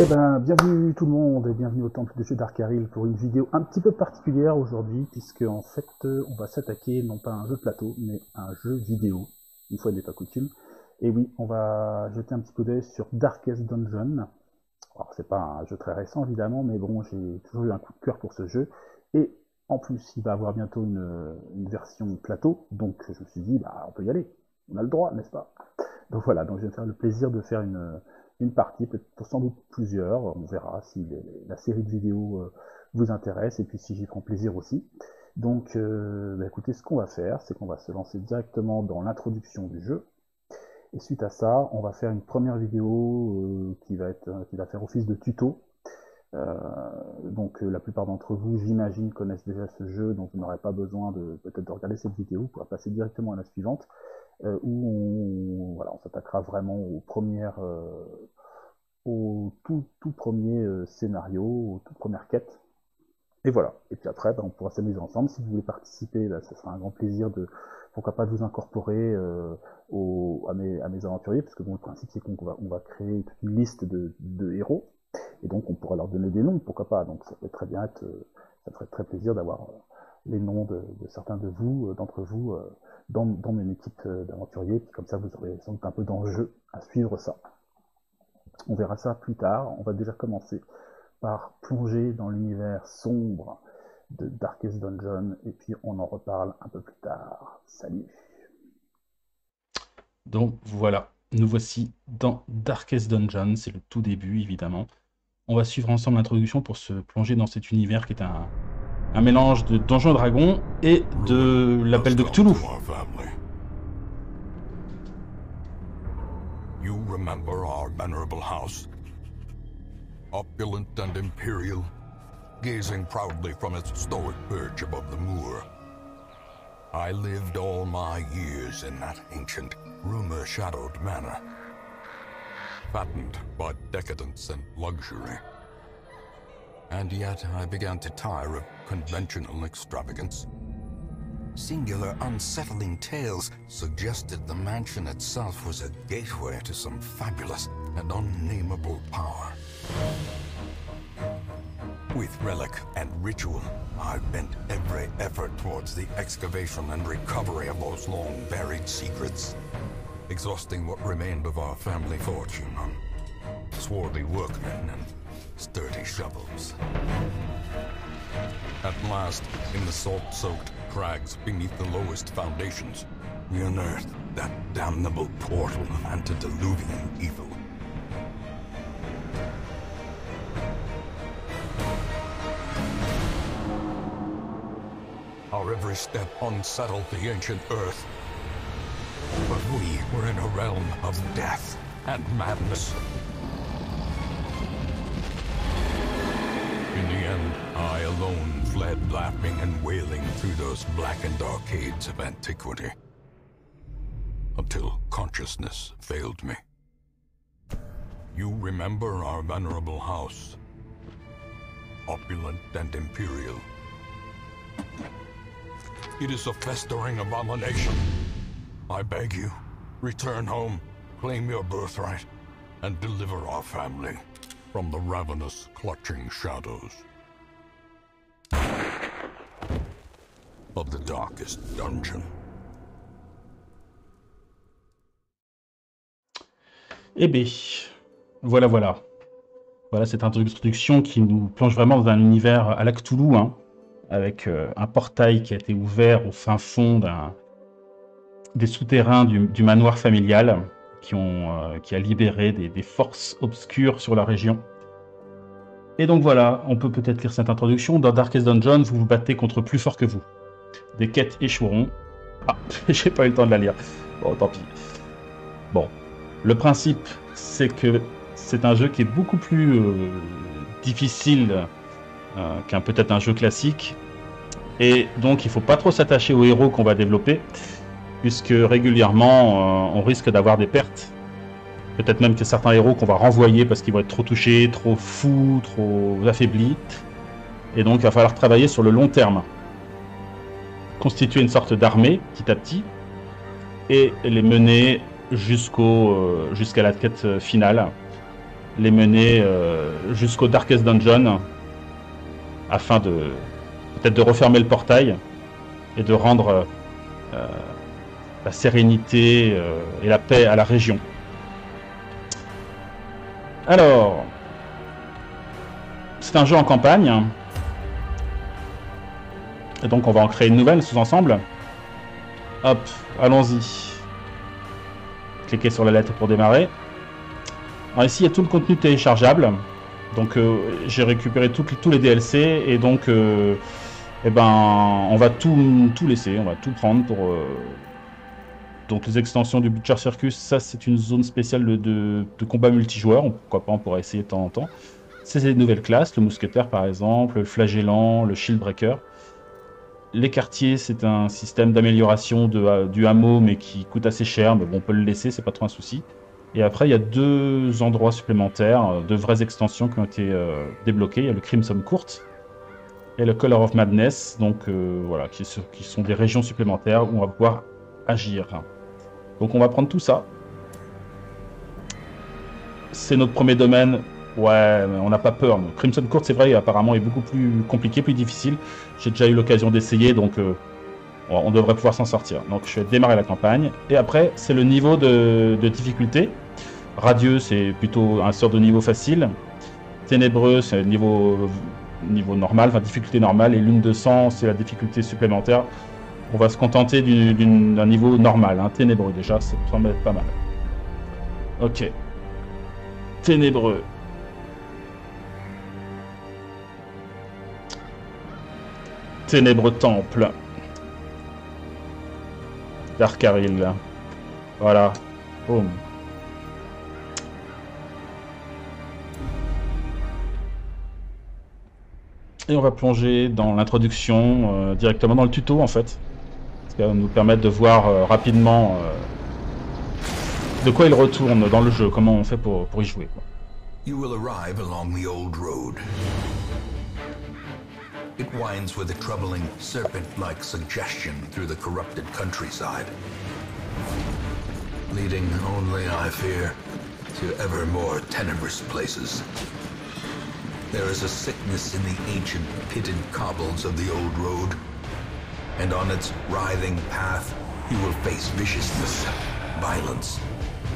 Eh ben, bienvenue tout le monde et bienvenue au temple de jeu d'Arkaril pour une vidéo un petit peu particulière aujourd'hui, puisque en fait on va s'attaquer non pas à un jeu de plateau, mais à un jeu vidéo, une fois n'est pas coutume. Et oui, on va jeter un petit coup d'œil sur Darkest Dungeon. Alors c'est pas un jeu très récent évidemment, mais bon, j'ai toujours eu un coup de cœur pour ce jeu. Et en plus, il va avoir bientôt une version plateau, donc je me suis dit, bah on peut y aller, on a le droit, n'est-ce pas? Donc voilà, donc je vais me faire le plaisir de faire une partie, peut-être sans doute plusieurs, on verra si la série de vidéos vous intéresse, et puis si j'y prends plaisir aussi. Donc bah écoutez, ce qu'on va faire, c'est qu'on va se lancer directement dans l'introduction du jeu, et suite à ça, on va faire une première vidéo qui va faire office de tuto. Donc la plupart d'entre vous, j'imagine, connaissent déjà ce jeu, donc vous n'aurez pas besoin peut-être de regarder cette vidéo, vous pourrez passer directement à la suivante, où on s'attaquera vraiment au tout premier scénario, aux toutes premières quêtes. Et voilà. Et puis après, on pourra s'amuser ensemble. Si vous voulez participer, ce sera un grand plaisir pourquoi pas de vous incorporer à mes aventuriers, parce que bon, le principe c'est qu'on va créer toute une liste de héros, et donc on pourra leur donner des noms, pourquoi pas. Donc ça peut très bien être, ça ferait très plaisir d'avoir les noms de certains de vous, d'entre vous, dans mon équipe d'aventuriers, puis comme ça vous aurez sans doute un peu d'enjeu à suivre ça. On verra ça plus tard. On va déjà commencer par plonger dans l'univers sombre de Darkest Dungeon, et puis on en reparle un peu plus tard. Salut. Donc voilà, nous voici dans Darkest Dungeon, c'est le tout début évidemment. On va suivre ensemble l'introduction pour se plonger dans cet univers qui est un mélange de Donjons et Dragons et de l'appel de Cthulhu. You remember our venerable house, opulent and imperial, gazing proudly from its stoic perch above the moor. I lived all my years in that ancient, rumor-shadowed manor, fattened by decadence and luxury. And yet I began to tire of conventional extravagance. Singular, unsettling tales suggested the mansion itself was a gateway to some fabulous and unnameable power. With relic and ritual, I've bent every effort towards the excavation and recovery of those long-buried secrets, exhausting what remained of our family fortune on swarthy workmen and sturdy shovels. At last, in the salt-soaked crags beneath the lowest foundations, we unearthed that damnable portal of antediluvian evil. Our every step unsettled the ancient earth, but we were in a realm of death and madness. In the end, I alone fled laughing and wailing through those blackened arcades of antiquity, until consciousness failed me. You remember our venerable house, opulent and imperial. It is a festering abomination. I beg you, return home, claim your birthright, and deliver our family from the ravenous, clutching shadows of the darkest dungeon. Eh bien, voilà. Voilà cette introduction qui nous plonge vraiment dans un univers à la Cthulhu, hein, avec un portail qui a été ouvert au fin fond des souterrains du manoir familial qui a libéré des forces obscures sur la région. Et donc voilà, on peut peut-être lire cette introduction. Dans Darkest Dungeon, vous vous battez contre plus fort que vous. Des quêtes échoueront. Ah, j'ai pas eu le temps de la lire. Bon, tant pis. Bon, le principe, c'est que c'est un jeu qui est beaucoup plus difficile peut-être un jeu classique. Et donc, il ne faut pas trop s'attacher aux héros qu'on va développer, puisque régulièrement, on risque d'avoir des pertes. Peut-être même que certains héros qu'on va renvoyer parce qu'ils vont être trop touchés, trop fous, trop affaiblis. Et donc, il va falloir travailler sur le long terme. Constituer une sorte d'armée, petit à petit, et les mener jusqu'à la quête finale. les mener jusqu'au Darkest Dungeon, afin de peut-être de refermer le portail et de rendre la sérénité et la paix à la région. Alors, c'est un jeu en campagne, et donc on va en créer une nouvelle sous ensemble. Hop, allons-y. Cliquez sur la lettre pour démarrer. Alors ici, il y a tout le contenu téléchargeable. Donc j'ai récupéré tous les DLC, et donc eh ben, on va tout laisser, on va tout prendre pour... Donc les extensions du Butcher Circus, ça c'est une zone spéciale de combat multijoueur, pourquoi pas, on pourra essayer de temps en temps. C'est des nouvelles classes, le mousquetaire par exemple, le flagellant, le shieldbreaker. Les quartiers, c'est un système d'amélioration du hameau, mais qui coûte assez cher, mais bon, on peut le laisser, c'est pas trop un souci. Et après, il y a 2 endroits supplémentaires, de vraies extensions qui ont été débloquées. Il y a le Crimson Court et le Color of Madness, donc voilà, qui sont des régions supplémentaires où on va pouvoir agir. Donc on va prendre tout ça. C'est notre premier domaine. Ouais, mais on n'a pas peur. Crimson Court, c'est vrai, apparemment est beaucoup plus compliqué, plus difficile. J'ai déjà eu l'occasion d'essayer, donc on devrait pouvoir s'en sortir. Donc je vais démarrer la campagne. Et après, c'est le niveau de difficulté. Radieux, c'est plutôt un sort de niveau facile. Ténébreux, c'est niveau normal, enfin difficulté normale. Et Lune de sang, c'est la difficulté supplémentaire. On va se contenter d'un niveau normal, hein. Ténébreux déjà, ça semble être pas mal. Ok. Ténébreux. Ténébreux temple. Darkaril. Voilà. Boum. Et on va plonger dans l'introduction, directement dans le tuto en fait. Ça va nous permettre de voir rapidement de quoi il retourne dans le jeu, comment on fait pour y jouer, quoi. You will arrive along the old road. It winds with a troubling serpent-like suggestion through the corrupted countryside, leading only, I fear, to ever more tenebrous places. There is a sickness in the ancient pitted cobbles of the old road, and on its writhing path you will face viciousness, violence,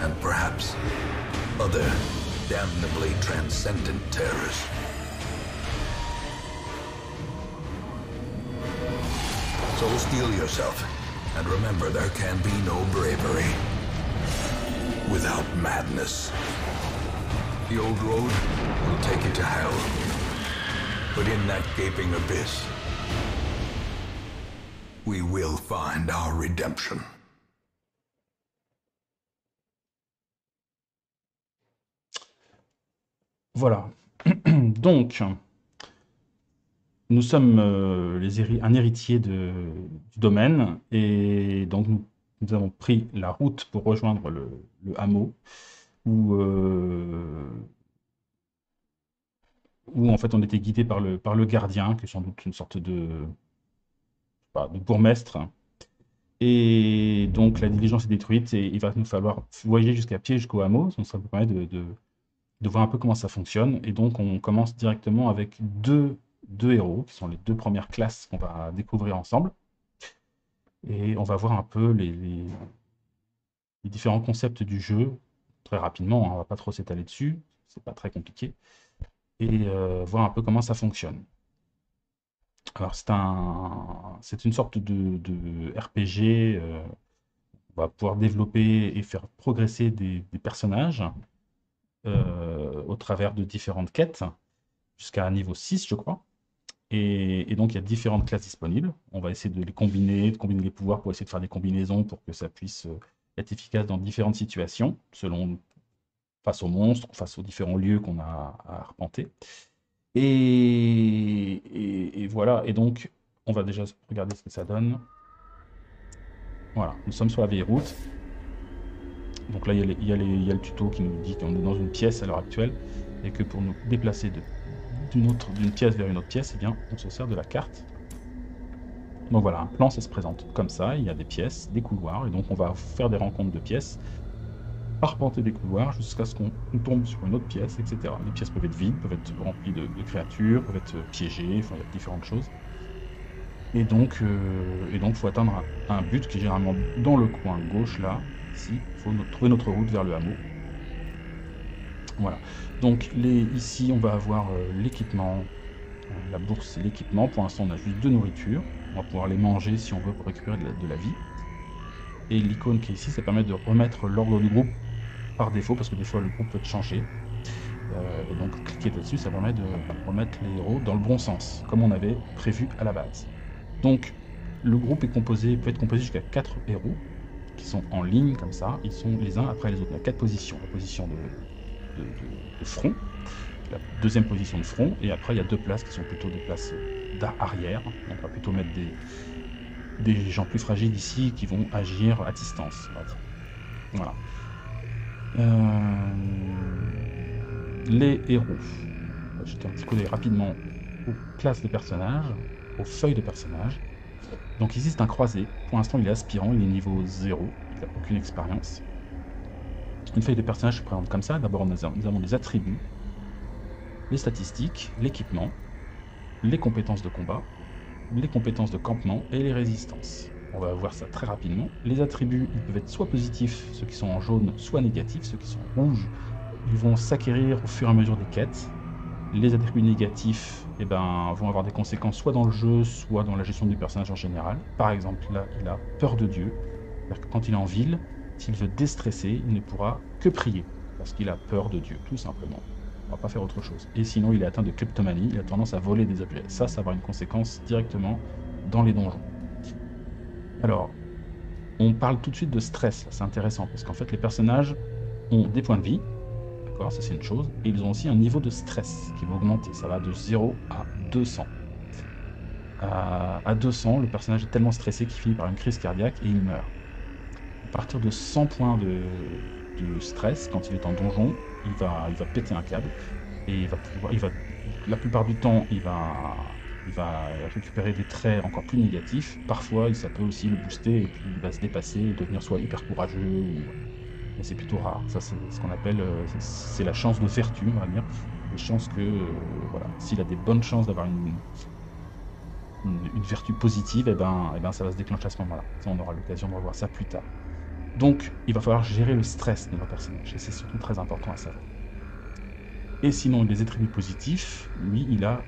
and perhaps other damnably transcendent terrors. So steel yourself, and remember there can be no bravery without madness. The old road will take you to hell, but in that gaping abyss, we will find our redemption. Voilà. Donc, nous sommes un héritier du domaine, et donc nous avons pris la route pour rejoindre le hameau, où en fait on était guidé par le gardien, qui est sans doute une sorte de bourgmestre. Et donc la diligence est détruite, et il va nous falloir voyager jusqu'à pied jusqu'au hameau. Donc ça vous permet de voir un peu comment ça fonctionne. Et donc on commence directement avec deux héros, qui sont les 2 premières classes qu'on va découvrir ensemble. Et on va voir un peu les différents concepts du jeu, très rapidement, hein, on va pas trop s'étaler dessus, c'est pas très compliqué, et voir un peu comment ça fonctionne. Alors c'est une sorte de RPG, on va pouvoir développer et faire progresser des personnages au travers de différentes quêtes, jusqu'à un niveau 6 je crois. Et donc il y a différentes classes disponibles. On va essayer de combiner les pouvoirs pour essayer de faire des combinaisons pour que ça puisse être efficace dans différentes situations, face aux monstres, face aux différents lieux qu'on a à arpenter. Et voilà, et donc on va déjà regarder ce que ça donne. Voilà, nous sommes sur la vieille route. Donc là il y a le tuto qui nous dit qu'on est dans une pièce à l'heure actuelle, et que pour nous déplacer d'une pièce vers une autre pièce, eh bien, on se sert de la carte. Donc voilà, un plan, ça se présente comme ça, il y a des pièces, des couloirs, et donc on va faire des rencontres de pièces. arpenter des couloirs jusqu'à ce qu'on tombe sur une autre pièce, etc. Les pièces peuvent être vides, peuvent être remplies de créatures, peuvent être piégées, enfin il y a différentes choses. Et donc, faut atteindre un but qui est généralement dans le coin gauche, là, ici. Il faut trouver notre route vers le hameau. Voilà. Donc, ici, on va avoir l'équipement, la bourse et l'équipement. Pour l'instant, on a juste 2 nourritures. On va pouvoir les manger si on veut pour récupérer de la vie. Et l'icône qui est ici, ça permet de remettre l'ordre du groupe par défaut, parce que des fois, le groupe peut être changé. Et donc, cliquer là-dessus, ça permet de remettre les héros dans le bon sens, comme on avait prévu à la base. Donc, le groupe peut être composé jusqu'à 4 héros qui sont en ligne comme ça. Ils sont les uns après les autres. Il y a 4 positions. La position de front, la deuxième position de front, et après il y a 2 places qui sont plutôt des places d'arrière. On va plutôt mettre des gens plus fragiles ici qui vont agir à distance, on va dire. Voilà. Les héros. Je vais jeter un petit coup d'œil rapidement aux classes de personnages, aux feuilles de personnages. Donc ici c'est un croisé, pour l'instant il est aspirant, il est niveau 0, il n'a aucune expérience. Une feuille de personnage se présente comme ça. D'abord nous avons les attributs, les statistiques, l'équipement, les compétences de combat, les compétences de campement et les résistances. On va voir ça très rapidement. Les attributs, ils peuvent être soit positifs, ceux qui sont en jaune, soit négatifs, ceux qui sont en rouge. Ils vont s'acquérir au fur et à mesure des quêtes. Les attributs négatifs vont avoir des conséquences soit dans le jeu, soit dans la gestion du personnage en général. Par exemple, là, il a peur de Dieu. C'est-à-dire que quand il est en ville, s'il veut déstresser, il ne pourra que prier, parce qu'il a peur de Dieu, tout simplement. On va pas faire autre chose. Et sinon, il est atteint de kleptomanie, il a tendance à voler des objets. Ça va avoir une conséquence directement dans les donjons. Alors, on parle tout de suite de stress, c'est intéressant, parce qu'en fait, les personnages ont des points de vie, d'accord, ça c'est une chose, et ils ont aussi un niveau de stress qui va augmenter, ça va de 0 à 200. À 200, le personnage est tellement stressé qu'il finit par une crise cardiaque et il meurt. À partir de 100 points de stress, quand il est en donjon, il va péter un câble, et la plupart du temps, il va récupérer des traits encore plus négatifs. Parfois, ça peut aussi le booster, et puis il va se dépasser, et devenir soit hyper courageux, mais c'est plutôt rare. Ça, c'est ce qu'on appelle, c'est la chance de vertu, on va dire. Les chances que, voilà, s'il a des bonnes chances d'avoir une vertu positive, et ben ça va se déclencher à ce moment-là. Ça, on aura l'occasion de revoir ça plus tard. Donc, il va falloir gérer le stress de nos personnages, et c'est surtout très important à savoir. Et sinon, les attributs positifs, lui, il a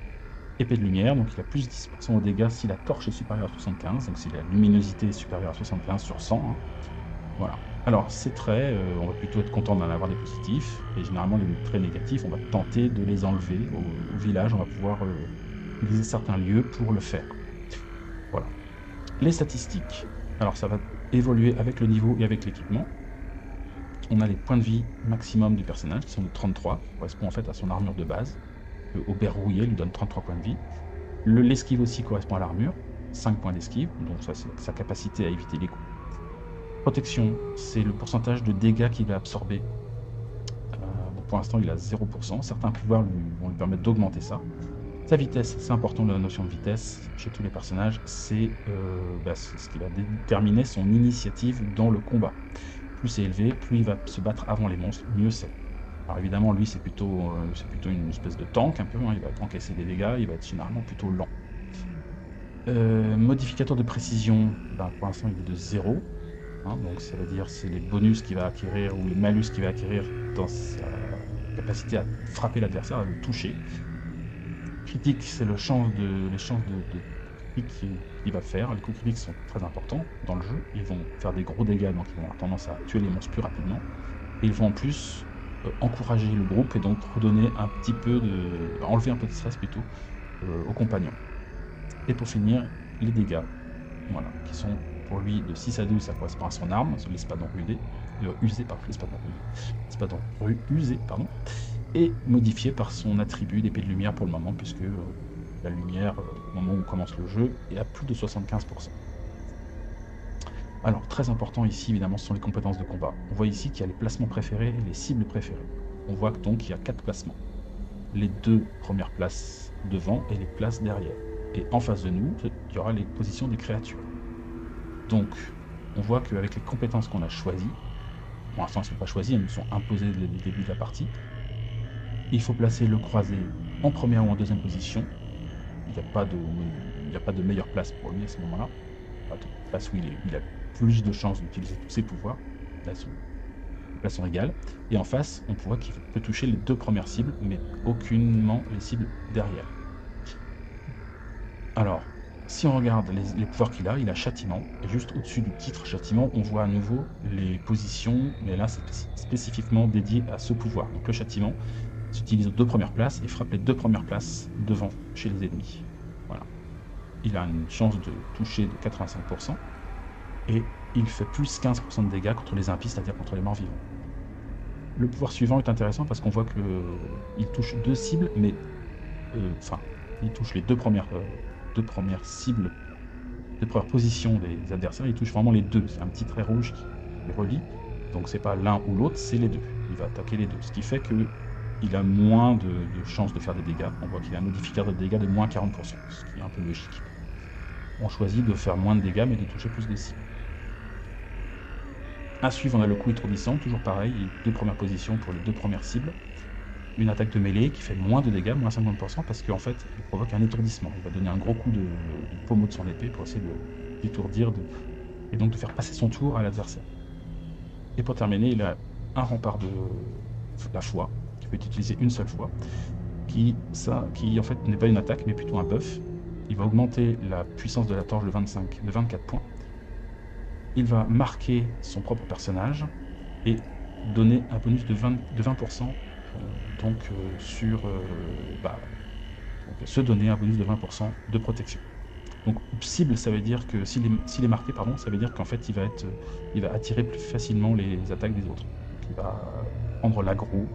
épée de lumière, donc il a plus 10% aux dégâts si la torche est supérieure à 75, donc si la luminosité est supérieure à 75 sur 100. Hein. Voilà. Alors, ces traits, on va plutôt être content d'en avoir des positifs, et généralement, les traits négatifs, on va tenter de les enlever. Au village, on va pouvoir utiliser certains lieux pour le faire. Voilà. Les statistiques. Alors, ça va évoluer avec le niveau et avec l'équipement. On a les points de vie maximum du personnage, qui sont de 33, qui correspond en fait à son armure de base. Le Aubert rouillé lui donne 33 points de vie. L'esquive aussi correspond à l'armure, 5 points d'esquive, donc ça c'est sa capacité à éviter les coups. Protection, c'est le pourcentage de dégâts qu'il va absorber. Pour l'instant il a 0%, certains pouvoirs vont lui permettre d'augmenter ça. Sa vitesse, c'est important, la notion de vitesse chez tous les personnages, c'est ce qui va déterminer son initiative dans le combat. Plus c'est élevé, plus il va se battre avant les monstres, mieux c'est. Alors évidemment, lui, c'est plutôt une espèce de tank, un peu, hein, il va encaisser des dégâts, il va être généralement plutôt lent. Modificateur de précision, pour l'instant il est de 0, hein, donc ça veut dire c'est les bonus qu'il va acquérir, ou les malus qu'il va acquérir dans sa capacité à frapper l'adversaire, à le toucher. Critique, c'est les chances de critique qu'il va faire. Les coups critiques sont très importants dans le jeu, ils vont faire des gros dégâts, donc ils vont avoir tendance à tuer les monstres plus rapidement, et ils vont en plus encourager le groupe et donc redonner un petit peu enlever un peu de stress plutôt aux compagnons. Et pour finir, les dégâts, voilà, qui sont pour lui de 6 à 12, ça correspond à son arme, l'espadon usé, et modifié par son attribut d'épée de lumière pour le moment, puisque la lumière, au moment où commence le jeu, est à plus de 75%. Alors, très important ici, évidemment, ce sont les compétences de combat. On voit ici qu'il y a les placements préférés et les cibles préférées. On voit donc qu'il y a 4 placements. Les 2 premières places devant et les places derrière. Et en face de nous, il y aura les positions des créatures. Donc, on voit qu'avec les compétences qu'on a choisies, Pour l'instant, elles ne sont pas choisies, elles nous sont imposées dès le début de la partie. Il faut placer le croisé en première ou en deuxième position. Il n'y a pas de meilleure place pour lui à ce moment-là. Pas de place où il a plus de chances d'utiliser tous ses pouvoirs. Là, les places sont égales. Et en face, on voit qu'il peut toucher les 2 premières cibles, mais aucunement les cibles derrière. Alors, si on regarde les pouvoirs qu'il a châtiment, et juste au-dessus du titre châtiment, on voit à nouveau les positions, mais là c'est spécifiquement dédié à ce pouvoir. Donc le châtiment s'utilise aux 2 premières places et frappe les 2 premières places devant chez les ennemis. Voilà. Il a une chance de toucher de 85%, et il fait plus 15% de dégâts contre les impies, c'est-à-dire contre les morts vivants. Le pouvoir suivant est intéressant parce qu'on voit qu'il touche 2 cibles, mais il touche les 2 premières cibles, les premières positions des adversaires, il touche vraiment les 2. C'est un petit trait rouge qui relie, donc c'est pas l'un ou l'autre, c'est les 2. Il va attaquer les 2, ce qui fait qu'il a moins de chances de faire des dégâts. On voit qu'il a un modificateur de dégâts de moins 40%, ce qui est un peu logique. On choisit de faire moins de dégâts, mais de toucher plus de cibles. À suivre, on a le coup étourdissant, toujours pareil, 2 premières positions pour les 2 premières cibles. Une attaque de mêlée qui fait moins de dégâts, moins 50%, parce qu'en fait, il provoque un étourdissement. Il va donner un gros coup de pommeau de son épée pour essayer de d'étourdir, et donc de faire passer son tour à l'adversaire. Et pour terminer, il a un rempart de la foi, qui peut être utilisé une seule fois, qui en fait n'est pas une attaque, mais plutôt un buff. Il va augmenter la puissance de la torche de 24 points. Il va marquer son propre personnage, et donner un bonus de 20%. Se donner un bonus de 20% de protection. Donc cible, ça veut dire que s'il est marqué, ça veut dire qu'en fait il va attirer plus facilement les attaques des autres. Il va prendre l'aggro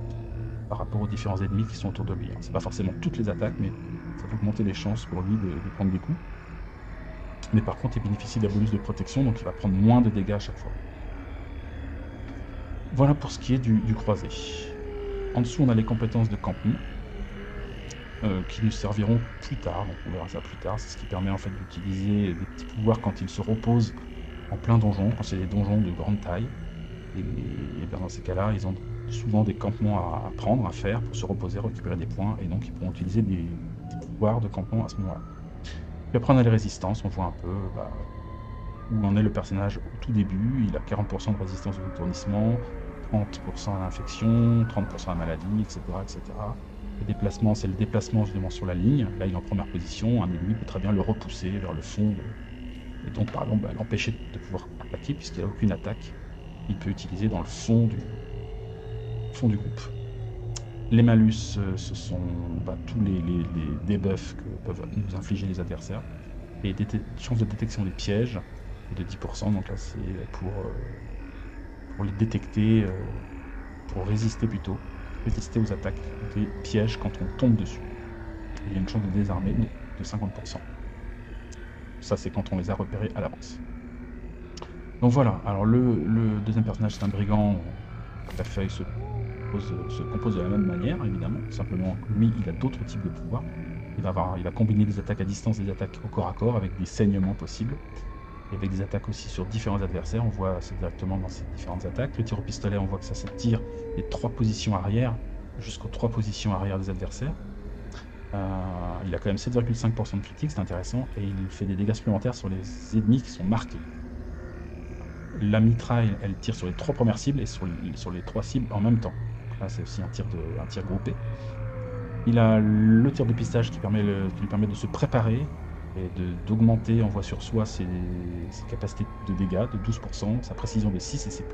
par rapport aux différents ennemis qui sont autour de lui. C'est pas forcément toutes les attaques, mais ça peut augmenter les chances pour lui de prendre des coups. Mais par contre, il bénéficie d'un bonus de protection, donc il va prendre moins de dégâts à chaque fois. Voilà pour ce qui est du croisé. En dessous, on a les compétences de campement qui nous serviront plus tard. Donc on verra ça plus tard. C'est ce qui permet en fait d'utiliser des petits pouvoirs quand ils se reposent en plein donjon, quand c'est des donjons de grande taille. Et bien dans ces cas-là, ils ont souvent des campements à prendre, à faire pour se reposer, récupérer des points, et donc ils pourront utiliser des pouvoirs de campement à ce moment-là. Puis après, on a les résistances. On voit un peu où en est le personnage au tout début. Il a 40% de résistance au tournissement, 30% à l'infection, 30% à la maladie, etc. etc. Le déplacement, c'est le déplacement justement sur la ligne. Là, il est en première position. Un ennemi peut très bien le repousser vers le fond. Et donc, par exemple, l'empêcher de pouvoir attaquer, puisqu'il n'a aucune attaque. Il peut utiliser dans le fond du groupe. Les malus, ce sont tous les debuffs que peuvent nous infliger les adversaires. Et des chances de détection des pièges de 10%. Donc là, c'est pour les détecter, pour résister aux attaques des pièges quand on tombe dessus. Il y a une chance de désarmer de 50%. Ça, c'est quand on les a repérés à l'avance. Donc voilà, alors le deuxième personnage, c'est un brigand. La feuille se compose de la même manière, évidemment. Simplement, lui, il a d'autres types de pouvoirs. Il va combiner des attaques à distance et des attaques au corps à corps avec des saignements possibles. Et avec des attaques aussi sur différents adversaires. On voit ça directement dans ces différentes attaques. Le tir au pistolet, on voit que ça se tire des 3 positions arrière jusqu'aux 3 positions arrière des adversaires. Il a quand même 7,5% de critique, c'est intéressant. Et il fait des dégâts supplémentaires sur les ennemis qui sont marqués. La mitraille, elle tire sur les 3 premières cibles et sur les 3 cibles en même temps. Là, c'est aussi un tir groupé. Il a le tir de pistage qui lui permet de se préparer et d'augmenter, on voit sur soi, ses capacités de dégâts de 12%, sa précision de 6 et ses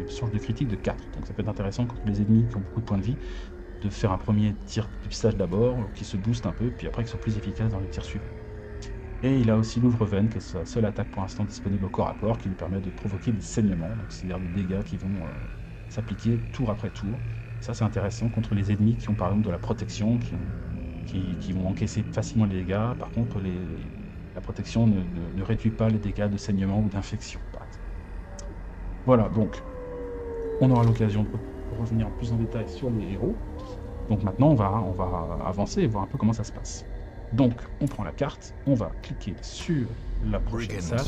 chances de critique de 4. Donc ça peut être intéressant contre les ennemis qui ont beaucoup de points de vie, de faire un premier tir de pistage d'abord, qui se booste un peu, puis après qu'ils soient plus efficaces dans les tirs suivants. Et il a aussi l'ouvre-veine, qui est sa seule attaque pour l'instant disponible au corps à corps, qui lui permet de provoquer des saignements, c'est-à-dire des dégâts qui vont s'appliquer tour après tour. Ça, c'est intéressant contre les ennemis qui ont par exemple de la protection, qui vont encaisser facilement les dégâts. Par contre, la protection ne réduit pas les dégâts de saignement ou d'infection. Voilà, donc on aura l'occasion de revenir plus en détail sur les héros. Donc maintenant, on va avancer et voir un peu comment ça se passe. Donc, on prend la carte, on va cliquer sur la prochaine salle.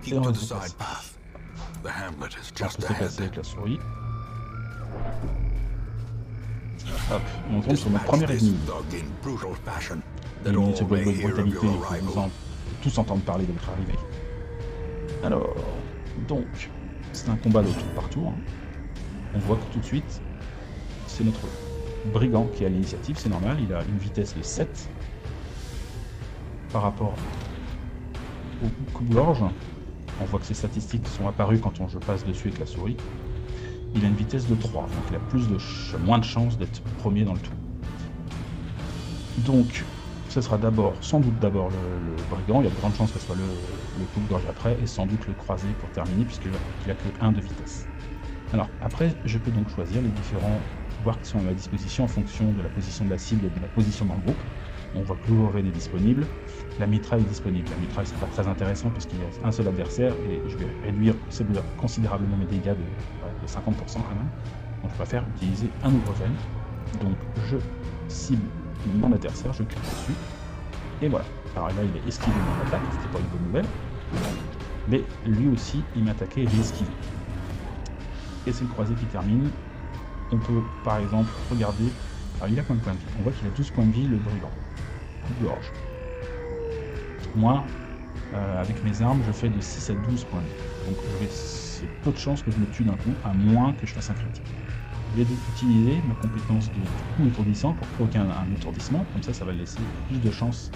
Et on va The hamlet is Alors, just je sais passer ahead. avec la souris. Hop, on tombe sur notre Dispatch premier this ennemi. thug in brutal fashion, Et that une all de may hear of brutalité, your il faut arrival. tous entendre parler de votre arrivée. Alors, donc, c'est un combat de tour par tour. On voit que tout de suite, c'est notre brigand qui a l'initiative, c'est normal, il a une vitesse de 7 par rapport au coupe-gorge. On voit que ces statistiques sont apparues quand je passe dessus avec la souris. Il a une vitesse de 3, donc il a moins de chances d'être premier dans le tout. Donc, ce sera sans doute d'abord le brigand, il y a de grandes chances que ce soit le coupe-gorge après, et sans doute le croisé pour terminer, puisqu'il n'a que 1 de vitesse. Alors, après, je peux donc choisir les différents pouvoirs qui sont à ma disposition en fonction de la position de la cible et de la position dans le groupe. On voit que l'Oven est disponible, la mitraille est disponible. La mitraille, c'est pas très intéressant puisqu'il y a un seul adversaire, et je vais réduire considérablement mes dégâts de 50% quand même. Donc je préfère utiliser un Oven. Donc je cible mon adversaire, je clique dessus, et voilà. Alors là, il est esquivé de mon attaque, c'était pas une bonne nouvelle. Mais lui aussi, il m'attaquait et j'ai esquivé. Et c'est le croisé qui termine. On peut par exemple regarder. Alors il a combien de points de vie? On voit qu'il a 12 points de vie, le brigand. Coupe-gorge. Moi, avec mes armes, je fais de 6 à 12 points de vie. Donc c'est peu de chances que je me tue d'un coup, à moins que je fasse un critique. Je vais donc utiliser ma compétence de coup étourdissant pour provoquer un étourdissement. Comme ça va laisser plus de chances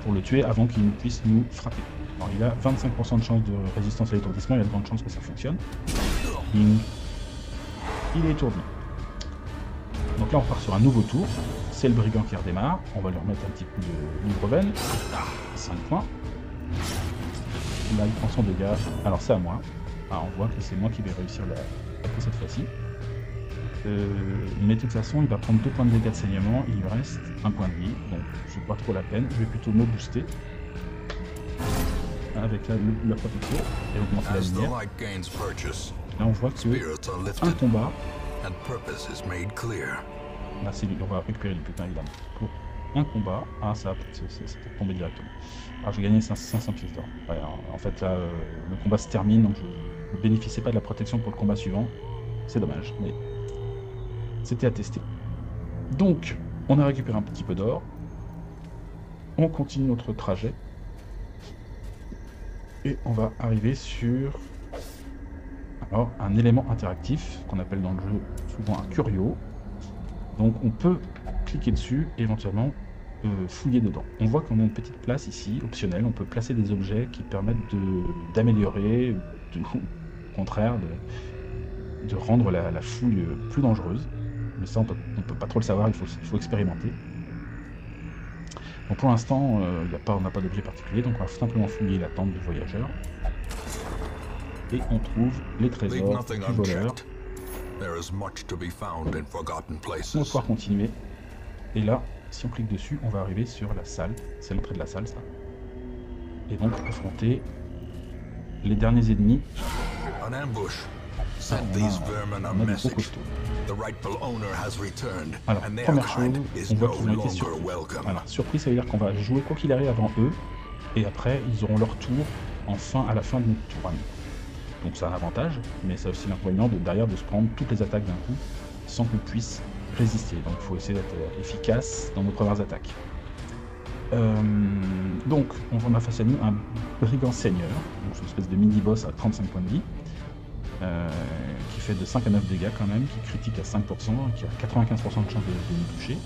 pour le tuer avant qu'il ne puisse nous frapper. Alors il a 25% de chance de résistance à l'étourdissement, il y a de grandes chances que ça fonctionne. Il est étourdi. Donc là on part sur un nouveau tour, c'est le brigand qui redémarre, on va lui remettre un petit coup de Livreven, 5 points. Là il prend son dégât, alors c'est à moi. Alors on voit que c'est moi qui vais réussir cette fois-ci. Mais de toute façon il va prendre 2 points de dégâts de saignement, il lui reste 1 point de vie, donc c'est pas trop la peine, je vais plutôt me booster avec la protection et augmenter la lumière. Là on voit que un combat, là c'est lui, on va récupérer le putain évidemment. Pour un combat, ça c'est tombé directement. Alors j'ai gagné 500 pièces d'or. Ouais, en fait là le combat se termine, donc je ne bénéficiais pas de la protection pour le combat suivant. C'est dommage, mais c'était à tester. Donc on a récupéré un petit peu d'or. On continue notre trajet. Et on va arriver sur un élément interactif qu'on appelle dans le jeu souvent un curio. Donc on peut cliquer dessus et éventuellement fouiller dedans. On voit qu'on a une petite place ici, optionnelle, on peut placer des objets qui permettent d'améliorer, au contraire, de rendre la fouille plus dangereuse. Mais ça on peut pas trop le savoir, il faut expérimenter. Donc pour l'instant, on n'a pas d'objet particulier, donc on va simplement fouiller la tente du voyageur. Et on trouve les trésors du voleur. On va pouvoir continuer. Et là, si on clique dessus, on va arriver sur la salle. C'est l'entrée de la salle, ça. Et donc affronter les derniers ennemis. Ça, on a des gros costauds. Alors, première chose, on voit qu'ils ont été surpris. Alors, surpris, ça veut dire qu'on va jouer quoi qu'il arrive avant eux, et après, ils auront leur tour à la fin de notre tour. Donc c'est un avantage, mais c'est aussi l'inconvénient derrière de se prendre toutes les attaques d'un coup, sans qu'on puisse résister. Donc il faut essayer d'être efficace dans nos premières attaques. Donc, on a face à nous un brigand seigneur, donc c'est une espèce de mini-boss à 35 points de vie, qui fait de 5 à 9 dégâts quand même, qui critique à 5%, qui a 95% de chance de nous toucher.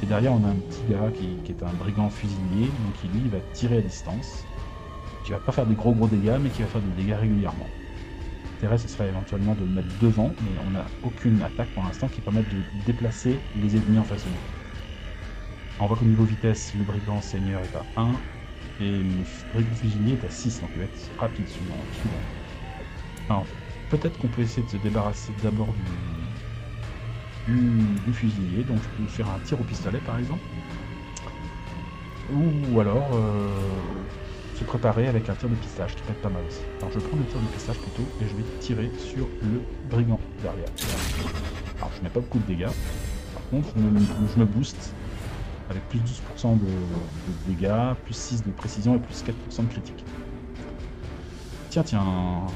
Et derrière on a un petit gars qui est un brigand fusilier, donc qui lui va tirer à distance, qui va pas faire des gros dégâts, mais qui va faire des dégâts régulièrement. L'intérêt ce serait éventuellement de le mettre devant, mais on n'a aucune attaque pour l'instant qui permette de déplacer les ennemis en face de nous. On voit qu'au niveau vitesse, le brigand seigneur est à 1, et le brigand fusilier est à 6, donc il va être rapide suivant. Alors, peut-être qu'on peut essayer de se débarrasser d'abord du fusilier, donc je peux faire un tir au pistolet par exemple, ou alors se préparer avec un tir de pistage qui peut être pas mal aussi. Alors je vais prendre le tir de pistage plutôt et je vais tirer sur le brigand derrière. Alors je mets pas beaucoup de dégâts, par contre je me booste avec plus 12% de dégâts, plus 6 de précision et plus 4% de critique. Tiens, tiens.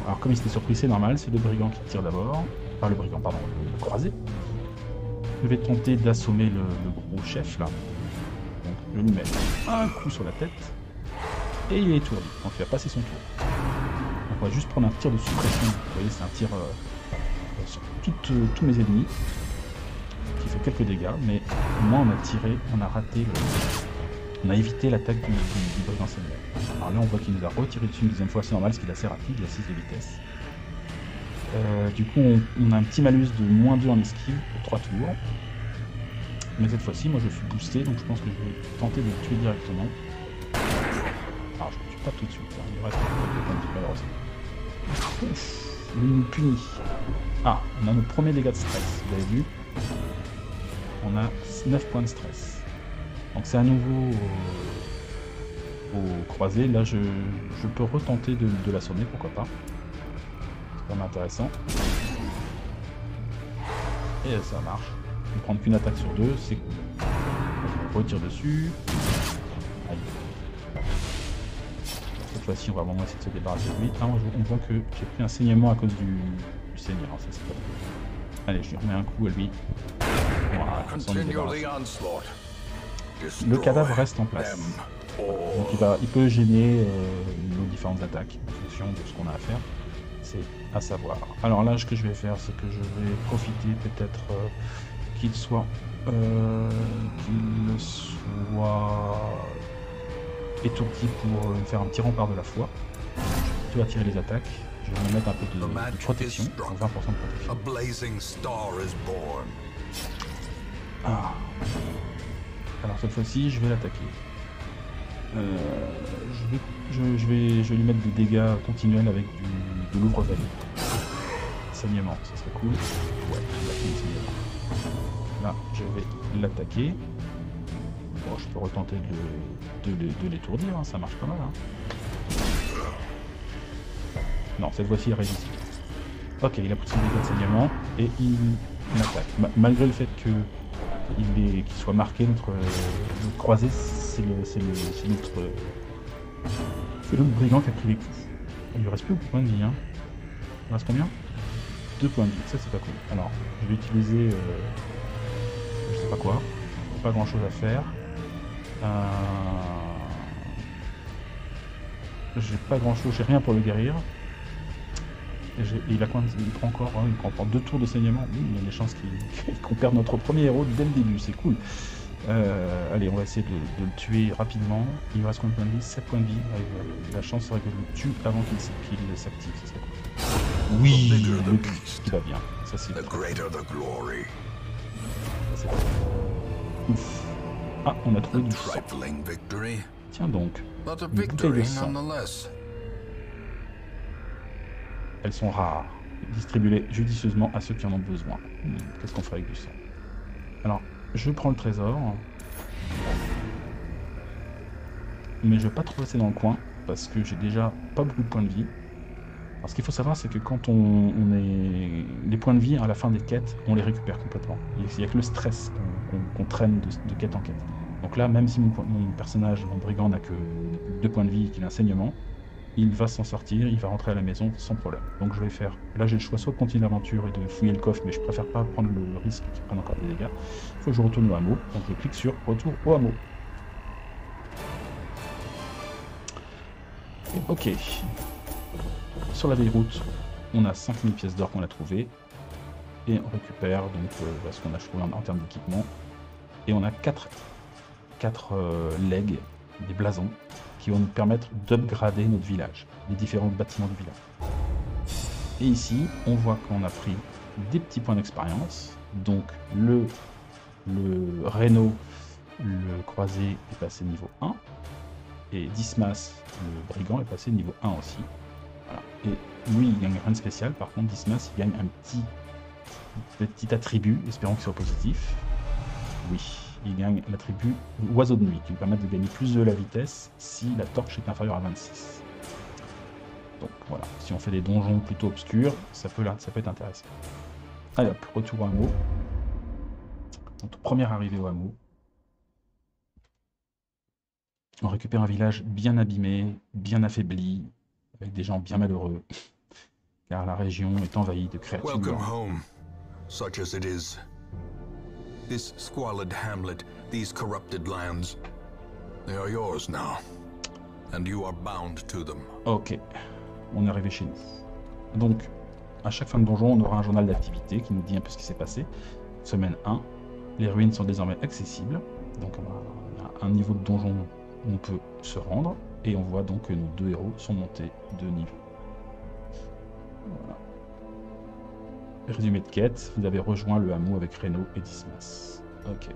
Alors comme il s'était surpris, c'est normal, c'est le brigand qui tire d'abord. Enfin le brigand, pardon, le croisé. Je vais tenter d'assommer le gros chef là. Donc je lui mets un coup sur la tête. Et il est étourdi, donc il va passer son tour. Donc on va juste prendre un tir de suppression. Vous voyez, c'est un tir sur tous mes ennemis. Qui fait quelques dégâts, mais au moins on a tiré, on a raté on a évité l'attaque du brigand seigneur. Alors là on voit qu'il nous a retiré dessus une deuxième fois, c'est normal parce qu'il est assez rapide, il a 6 de vitesse. Du coup on a un petit malus de -2 en esquive pour 3 tours. Mais cette fois-ci moi je suis boosté, donc je pense que je vais tenter de le tuer directement. Alors je ne le tue pas tout de suite, hein. Il reste quelques points de vie malheureusement. Lui nous punit. Ah, on a nos premiers dégâts de stress, vous avez vu. On a 9 points de stress. Donc c'est à nouveau au croisé. Là je peux retenter de l'assommer, pourquoi pas. C'est vraiment intéressant. Et ça marche. Ne prendre qu'une attaque sur 2, c'est cool. On retire dessus. Aïe. Cette fois-ci on va vraiment essayer de se débarrasser de lui. Ah, on voit que j'ai pris un saignement à cause du seigneur, ça c'est pas cool. Allez, je lui remets un coup à lui. Voilà, on s'en débarrasse. Le cadavre reste en place. Donc il peut gêner nos différentes attaques en fonction de ce qu'on a à faire. C'est à savoir. Alors là, ce que je vais faire, c'est que je vais profiter peut-être qu'il soit étourdi pour faire un petit rempart de la foi. Je vais attirer les attaques. Je vais me mettre un peu de protection, 20% de protection. Ah. Alors cette fois-ci, je vais l'attaquer. Je vais lui mettre des dégâts continuels avec de l'ouvre-veille. Saignement, ça serait cool. Ouais, il a fait le saignement. Là, je vais l'attaquer. Bon, je peux retenter de l'étourdir, hein, ça marche pas mal. Hein. Non, cette fois-ci, il résiste. Ok, il a pris son dégât de saignement et il m'attaque. Malgré le fait qu'il soit marqué, notre croisé, c'est le brigand qui a pris les coups. Il lui reste plus beaucoup de points de vie. Hein. Il reste combien? 2 points de vie, ça c'est pas cool. Alors, je vais utiliser je sais pas quoi. Pas grand chose à faire. J'ai pas grand chose, j'ai rien pour le guérir. Il prend encore 2 tours de saignement. Il y a des chances qu'on perde notre premier héros dès le début, c'est cool. Allez, on va essayer de le tuer rapidement. Il lui reste combien de points de vie? 7 points de vie. La chance serait que je le tue avant qu'il s'active, ça serait cool. Oui, le crit qui va bien. Ça c'est ouf. Ah, on a trouvé du sang. Tiens donc, une bouteille de sang. Elles sont rares. Distribuez-les judicieusement à ceux qui en ont besoin. Qu'est-ce qu'on fait avec du sang? Alors, je prends le trésor. Mais je vais pas trop rester dans le coin, parce que j'ai déjà pas beaucoup de points de vie. Alors, ce qu'il faut savoir, c'est que quand on est... Les points de vie, à la fin des quêtes, on les récupère complètement. Il n'y a que le stress qu'on traîne de quête en quête. Donc là, même si mon personnage, mon brigand, n'a que 2 points de vie et qu'il a un saignement, il va s'en sortir, il va rentrer à la maison sans problème. Donc je vais faire... Là, j'ai le choix soit de continuer l'aventure et de fouiller le coffre, mais je préfère pas prendre le risque qu'il prenne encore des dégâts. Il faut que je retourne au hameau, donc je clique sur Retour au hameau. Ok. Sur la vieille route, on a 5000 pièces d'or qu'on a trouvées. Et on récupère donc ce qu'on a trouvé en termes d'équipement. Et on a 4 legs, des blasons, qui vont nous permettre d'upgrader notre village, les différents bâtiments du village. Et ici, on voit qu'on a pris des petits points d'expérience. Donc le Reno, le croisé est passé niveau 1. Et Dismas, le brigand, est passé niveau 1 aussi. Voilà. Et lui, il gagne rien de spécial. Par contre, Dismas, il gagne un petit attribut, espérons qu'il soit positif. Oui, il gagne l'attribut oiseau de nuit, qui lui permet de gagner plus de la vitesse si la torche est inférieure à 26. Donc voilà, si on fait des donjons plutôt obscurs, ça peut être intéressant. Allez hop, retour au hameau. Donc première arrivée au hameau. On récupère un village bien abîmé, bien affaibli, avec des gens bien malheureux, car la région est envahie de créatures. Welcome home, such as it is. This squalid hamlet, these corrupted lands, they are yours now, and you are bound to them. Ok, on est arrivé chez nous. Donc, à chaque fin de donjon, on aura un journal d'activité qui nous dit un peu ce qui s'est passé. Semaine 1, les ruines sont désormais accessibles. Donc, on a un niveau de donjon où on peut se rendre. Et on voit donc que nos 2 héros sont montés de niveau. Voilà. Résumé de quête, vous avez rejoint le hameau avec Reno et Dismas. Ok.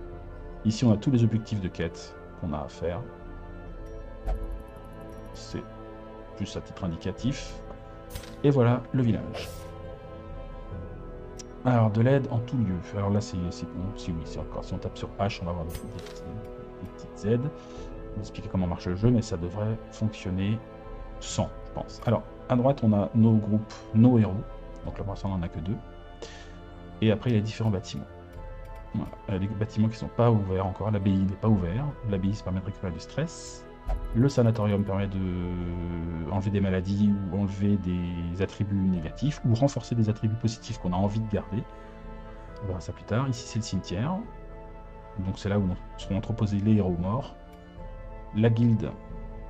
Ici, on a tous les objectifs de quête qu'on a à faire. C'est juste à titre indicatif. Et voilà le village. Alors, de l'aide en tout lieu. Alors là, c'est bon. Si oui, c'est encore. Si on tape sur H, on va avoir des petites aides. Je vais expliquer comment marche le jeu, mais ça devrait fonctionner sans, je pense. Alors, à droite, on a nos groupes, nos héros. Donc là, pour l'instant, on n'en a que 2. Et après, il y a différents bâtiments. Voilà. Les bâtiments qui ne sont pas ouverts encore. L'abbaye n'est pas ouvert. L'abbaye, ça permet de récupérer du stress. Le sanatorium permet de enlever des maladies ou enlever des attributs négatifs ou renforcer des attributs positifs qu'on a envie de garder. On verra ça plus tard. Ici, c'est le cimetière. Donc c'est là où seront entreposés les héros morts. La guilde,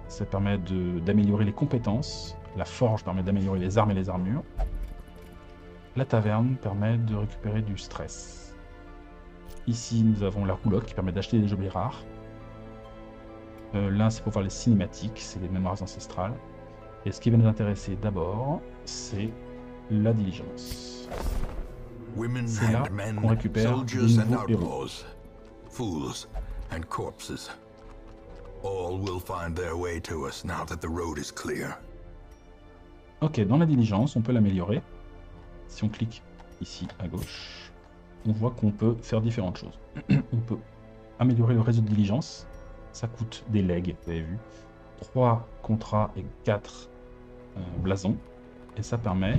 ça permet d'améliorer les compétences. La forge permet d'améliorer les armes et les armures. La taverne permet de récupérer du stress. Ici, nous avons la roulotte qui permet d'acheter des objets rares. Là, c'est pour voir les cinématiques, c'est les mémoires ancestrales. Et ce qui va nous intéresser d'abord, c'est la diligence. C'est là qu'on récupère de nouveaux héros. Fools and corpses. All will find their way to us now that the road is clear. Ok, dans la diligence, on peut l'améliorer. Si on clique ici à gauche, on voit qu'on peut faire différentes choses. On peut améliorer le réseau de diligence. Ça coûte des legs, vous avez vu. 3 contrats et 4 blasons. Et ça permet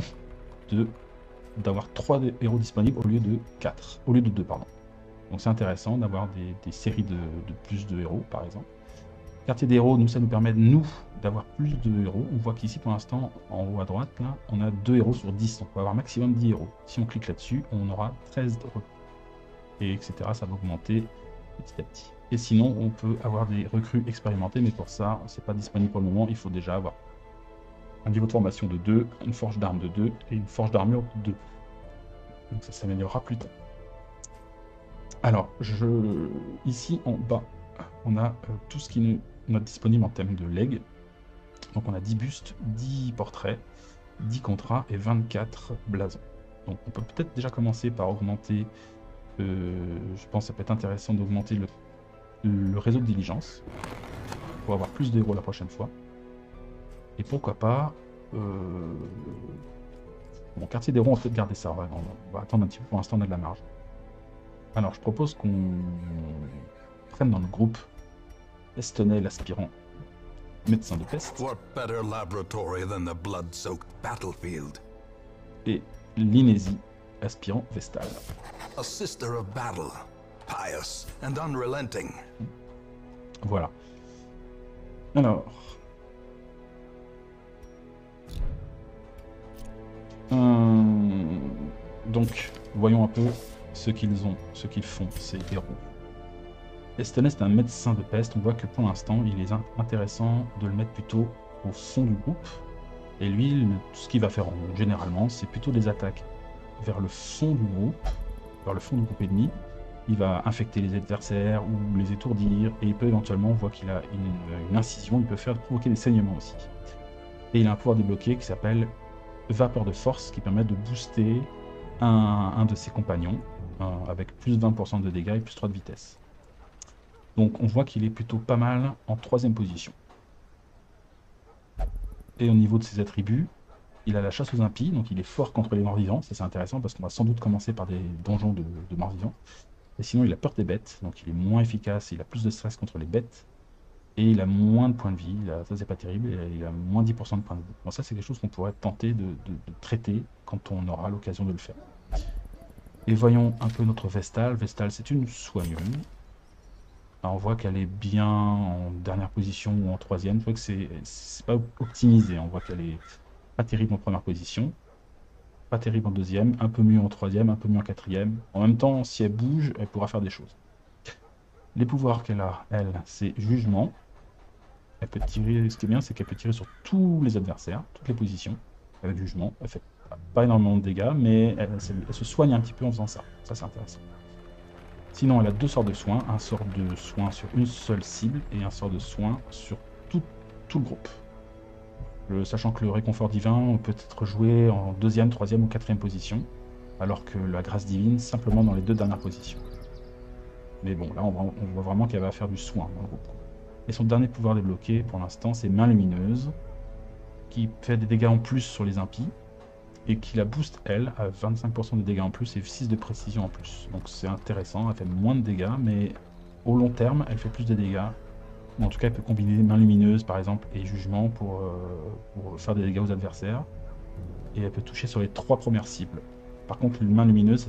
d'avoir 3 héros disponibles au lieu de 4. Au lieu de 2, pardon. Donc c'est intéressant d'avoir des séries de plus de héros, par exemple. Quartier des héros, ça nous permet, d'avoir plus de héros. On voit qu'ici, pour l'instant, en haut à droite, là, on a 2 héros sur 10. Donc on va avoir maximum 10 héros. Si on clique là-dessus, on aura 13 héros. Et etc. Ça va augmenter petit à petit. Et sinon, on peut avoir des recrues expérimentées, mais pour ça, c'est pas disponible pour le moment. Il faut déjà avoir un niveau de formation de 2, une forge d'armes de 2 et une forge d'armure de 2. Donc ça s'améliorera plus tard. Alors, ici en bas, on a tout ce qui nous est disponible en termes de legs. Donc on a 10 bustes, 10 portraits, 10 contrats et 24 blasons. Donc on peut peut-être déjà commencer par augmenter, je pense que ça peut être intéressant d'augmenter le réseau de diligence pour avoir plus d'héros la prochaine fois. Et pourquoi pas bon, quartier des héros, on va peut-être garder ça, on va attendre un petit peu, pour l'instant on a de la marge. Alors je propose qu'on prenne dans le groupe Estonel, l'aspirant médecin de peste, What better laboratory than the blood-soaked battlefield? et Linésie, aspirant Vestal. A sister of battle, pious and unrelenting. Voilà. Alors. Donc, voyons un peu ce qu'ils font, ces héros. Estonel, c'est un médecin de peste. On voit que pour l'instant, il est intéressant de le mettre plutôt au fond du groupe. Et lui, tout ce qu'il va faire généralement, c'est plutôt des attaques vers le fond du groupe ennemi. Il va infecter les adversaires ou les étourdir, et il peut éventuellement, on voit qu'il a une incision, il peut provoquer des saignements aussi. Et il a un pouvoir débloqué qui s'appelle Vapeur de force, qui permet de booster un de ses compagnons, avec plus 20% de dégâts et plus 3 de vitesse. Donc on voit qu'il est plutôt pas mal en 3ème position. Et au niveau de ses attributs, il a la chasse aux impies, donc il est fort contre les morts-vivants. Ça c'est intéressant parce qu'on va sans doute commencer par des donjons de morts-vivants. Et sinon il a peur des bêtes, donc il est moins efficace, il a plus de stress contre les bêtes. Et il a moins de points de vie, ça c'est pas terrible, il a moins 10% de points de vie. Bon ça c'est quelque chose qu'on pourrait tenter de traiter quand on aura l'occasion de le faire. Et voyons un peu notre Vestal. Vestal c'est une soigneuse. Alors, on voit qu'elle est bien en dernière position ou en troisième. Je vois que c'est pas optimisé. On voit qu'elle est pas terrible en première position, pas terrible en deuxième, un peu mieux en troisième, un peu mieux en quatrième. En même temps, si elle bouge, elle pourra faire des choses. Les pouvoirs qu'elle a, elle, c'est jugement. Elle peut tirer, ce qui est bien, c'est qu'elle peut tirer sur tous les adversaires, toutes les positions, avec jugement. Elle fait pas énormément de dégâts, mais elle se soigne un petit peu en faisant ça. Ça, c'est intéressant. Sinon, elle a deux sorts de soins, un sort de soin sur une seule cible et un sort de soin sur tout le groupe. Sachant que le réconfort divin peut être joué en deuxième, troisième ou quatrième position, alors que la grâce divine simplement dans les deux dernières positions. Mais bon, là on voit vraiment qu'elle va faire du soin dans le groupe. Et son dernier pouvoir débloqué pour l'instant, c'est Main Lumineuse, qui fait des dégâts en plus sur les impies, et qui la booste, elle, à 25% de dégâts en plus et 6 de précision en plus. Donc c'est intéressant, elle fait moins de dégâts, mais au long terme, elle fait plus de dégâts. En tout cas, elle peut combiner Main Lumineuse, par exemple, et Jugement pour faire des dégâts aux adversaires. Et elle peut toucher sur les 3 premières cibles. Par contre, une Main Lumineuse,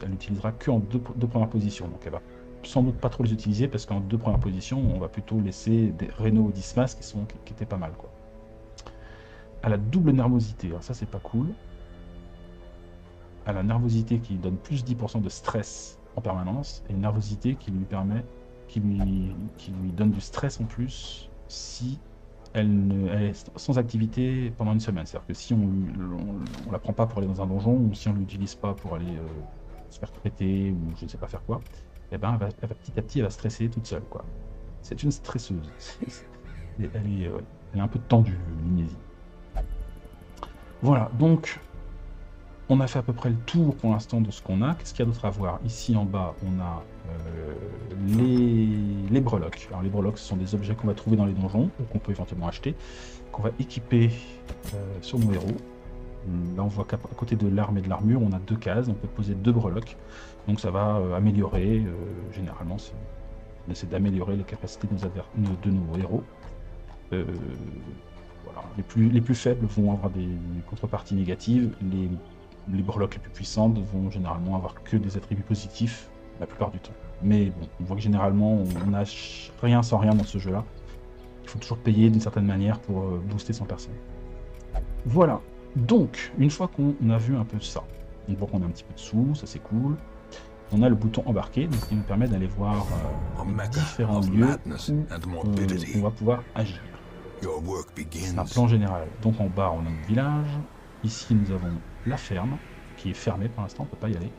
elle n'utilisera qu'en deux premières positions. Donc elle va sans doute pas trop les utiliser, parce qu'en 2 premières positions, on va plutôt laisser des Reno Dismas qui étaient pas mal, quoi. Elle a double nervosité, alors ça c'est pas cool. Elle a nervosité qui donne plus 10% de stress en permanence, et une nervosité qui lui permet, qui lui donne du stress en plus si elle est sans activité pendant une semaine. C'est-à-dire que si on la prend pas pour aller dans un donjon, ou si on l'utilise pas pour aller se faire traiter, ou je ne sais pas faire quoi, et ben elle va petit à petit, elle va stresser toute seule, quoi. C'est une stresseuse. Elle est un peu tendue, l'Inésie. Voilà, donc on a fait à peu près le tour pour l'instant de ce qu'on a. Qu'est-ce qu'il y a d'autre à voir? Ici en bas, on a les breloques. Alors les breloques, ce sont des objets qu'on va trouver dans les donjons, ou qu'on peut éventuellement acheter, qu'on va équiper sur nos héros. Là, on voit qu'à côté de l'arme et de l'armure, on a 2 cases, on peut poser 2 breloques. Donc ça va améliorer, généralement, on essaie d'améliorer les capacités de nos héros. Voilà. Les plus faibles vont avoir des contreparties négatives. Les breloques les plus puissantes vont généralement avoir que des attributs positifs la plupart du temps. Mais bon, on voit que généralement on n'a rien sans rien dans ce jeu-là. Il faut toujours payer d'une certaine manière pour booster son personnage. Voilà. Donc, une fois qu'on a vu un peu ça, on voit qu'on a un petit peu de sous, ça c'est cool. On a le bouton embarquer, donc qui nous permet d'aller voir différents lieux où on va pouvoir agir. C'est un plan général. Donc en bas, on a notre village. Ici, nous avons la ferme, qui est fermée pour l'instant, on ne peut pas y aller.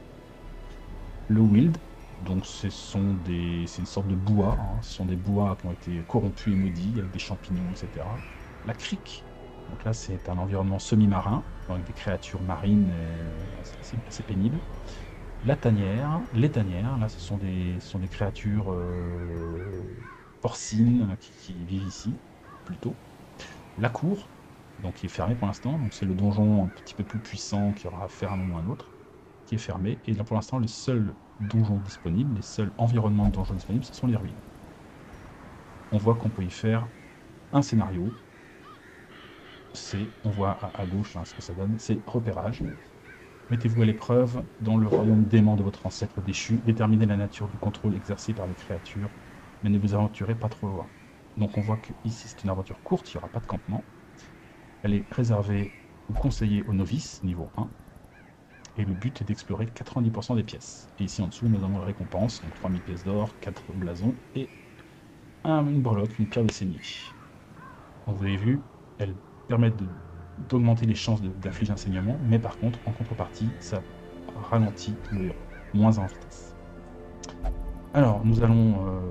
Le Wild, donc c'est une sorte de bois. Ce sont des bois qui ont été corrompus et maudits, avec des champignons, etc. La crique, donc là c'est un environnement semi-marin, avec des créatures marines assez pénibles. La tanière, les tanières, là ce sont des créatures porcines qui vivent ici, plutôt. La cour, donc qui est fermée pour l'instant, donc c'est le donjon un petit peu plus puissant qui aura affaire à un moment ou à un autre, qui est fermé. Et là pour l'instant, les seuls donjons disponibles, les seuls environnements de donjons disponibles, ce sont les ruines. On voit qu'on peut y faire un scénario. On voit à gauche ce que ça donne, c'est repérage. Mettez-vous à l'épreuve dans le royaume dément de votre ancêtre déchu, déterminez la nature du contrôle exercé par les créatures, mais ne vous aventurez pas trop loin. Donc on voit que ici c'est une aventure courte, il n'y aura pas de campement. Elle est réservée ou conseillée aux novices, niveau 1. Et le but est d'explorer 90% des pièces. Et ici en dessous, nous avons la récompense, donc 3000 pièces d'or, 4 blasons et une breloque, une pierre de saignée. Donc vous avez vu, elle permet d'augmenter les chances d'affliger un saignement, mais par contre, en contrepartie, ça ralentit le héros, moins en vitesse. Alors, nous allons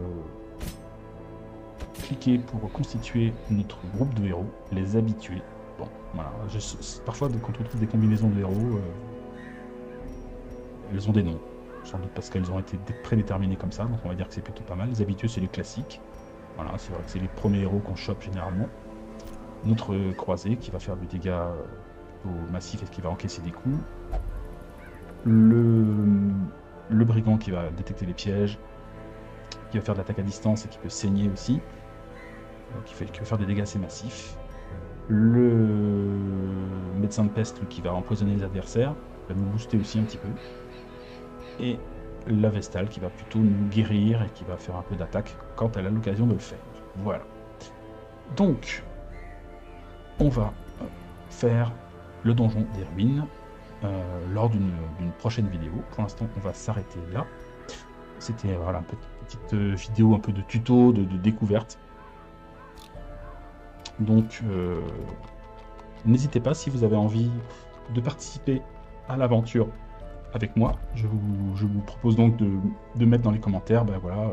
cliquer pour constituer notre groupe de héros, les habitués. Bon, voilà. Parfois, quand on trouve des combinaisons de héros, elles ont des noms, sans doute parce qu'elles ont été prédéterminées comme ça, donc on va dire que c'est plutôt pas mal. Les habitués, c'est les classiques. Voilà, c'est vrai que c'est les premiers héros qu'on chope généralement. Notre croisé qui va faire du dégât au massif et qui va encaisser des coups. Le brigand qui va détecter les pièges, qui va faire de l'attaque à distance et qui peut saigner aussi, qui va faire des dégâts assez massifs. Le médecin de peste qui va empoisonner les adversaires, va nous booster aussi un petit peu. Et la Vestale qui va plutôt nous guérir et qui va faire un peu d'attaque quand elle a l'occasion de le faire. Voilà. Donc, on va faire le donjon des ruines lors d'une prochaine vidéo. Pour l'instant, on va s'arrêter là. C'était voilà, une petite vidéo un peu de tuto, de découverte. Donc, n'hésitez pas si vous avez envie de participer à l'aventure avec moi. Je vous propose donc de mettre dans les commentaires, ben voilà,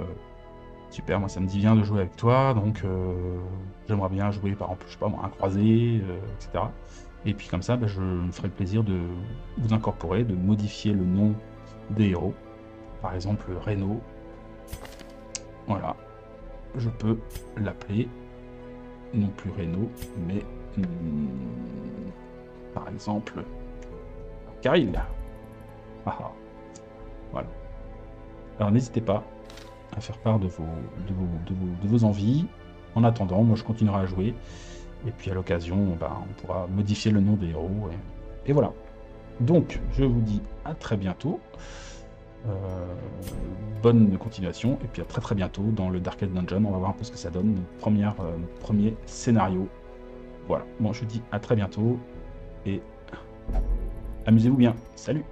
super, moi ça me dit bien de jouer avec toi, donc j'aimerais bien jouer par exemple, je sais pas moi, un croisé, etc. Et puis comme ça, ben, je me ferai le plaisir de vous incorporer, de modifier le nom des héros. Par exemple, Reno. Voilà. Je peux l'appeler, non plus Reno, mais par exemple, Karil. Ah, voilà. Alors n'hésitez pas à faire part de vos envies. En attendant, moi je continuerai à jouer. Et puis à l'occasion, ben, on pourra modifier le nom des héros. Et voilà. Donc, je vous dis à très bientôt. Bonne continuation. Et puis à très bientôt dans le Darkest Dungeon. On va voir un peu ce que ça donne. Notre premier scénario. Voilà. Bon, je vous dis à très bientôt. Et amusez-vous bien. Salut!